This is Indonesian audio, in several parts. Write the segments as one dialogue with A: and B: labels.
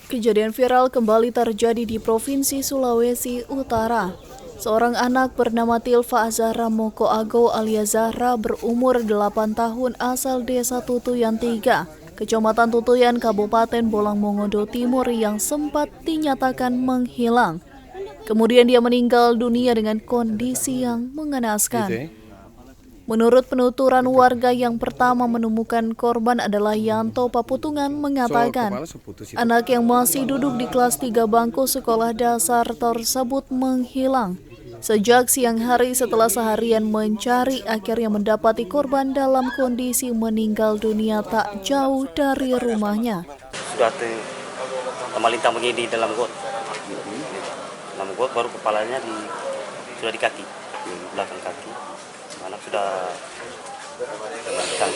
A: Kejadian viral kembali terjadi di Provinsi Sulawesi Utara. Seorang anak bernama Tilva Azahra Moko Ago alias Zahra berumur 8 tahun asal desa Tutuyan 3, Kecamatan Tutuyan, Kabupaten Bolang Mongondo Timur yang sempat dinyatakan menghilang. Kemudian dia meninggal dunia dengan kondisi yang mengenaskan. Menurut penuturan warga yang pertama menemukan korban adalah Yanto Paputungan mengatakan, anak yang masih duduk di kelas 3 bangku sekolah dasar tersebut menghilang. Sejak siang hari setelah seharian mencari, akhirnya mendapati korban dalam kondisi meninggal dunia tak jauh dari rumahnya.
B: Sudah temalintang begini di dalam got. Dalam got baru kepalanya sudah di kaki, di belakang kaki. Anak sudah temalintang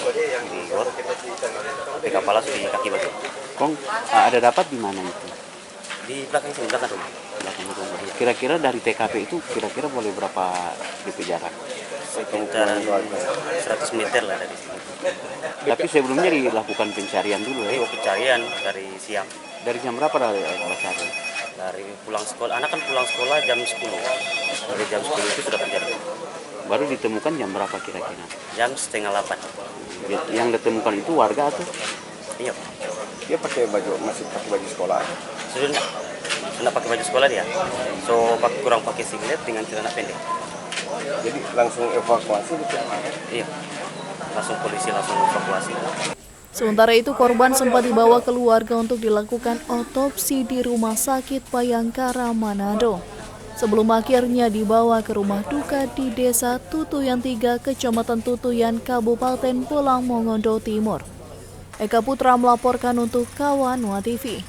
B: di got, tapi kepala sudah di kaki bagian.
C: Kong ada dapat di mana itu?
B: Di belakang sini, belakang rumah.
C: Kira-kira dari TKP itu kira-kira boleh berapa DP jarak?
B: Sekitar 100 meter lah dari sini.
C: Tapi sebelumnya dilakukan pencarian dulu ya?
B: Pencarian dari siang.
C: Dari jam berapa dari pencarian?
B: Dari pulang sekolah, anak kan pulang sekolah jam 10. Dari jam 10 itu sudah pencarian.
C: Baru ditemukan jam berapa kira-kira?
B: Jam 7:30.
C: Yang ditemukan itu warga atau?
B: Iya.
D: Dia masih pakai baju sekolah.
B: Sudah enggak pakai baju sekolah dia. So kurang pakai singlet dengan celana pendek.
D: Jadi langsung evakuasi gitu.
B: Iya. Langsung polisi langsung evakuasi.
A: Sementara itu korban sempat dibawa ke keluarga untuk dilakukan otopsi di Rumah Sakit Bayangkara Manado. Sebelum akhirnya dibawa ke rumah duka di Desa Tutuyan 3, Kecamatan Tutuyan, Kabupaten Bolang Mongondo Timur. Eka Putra melaporkan untuk Kawan Wa TV.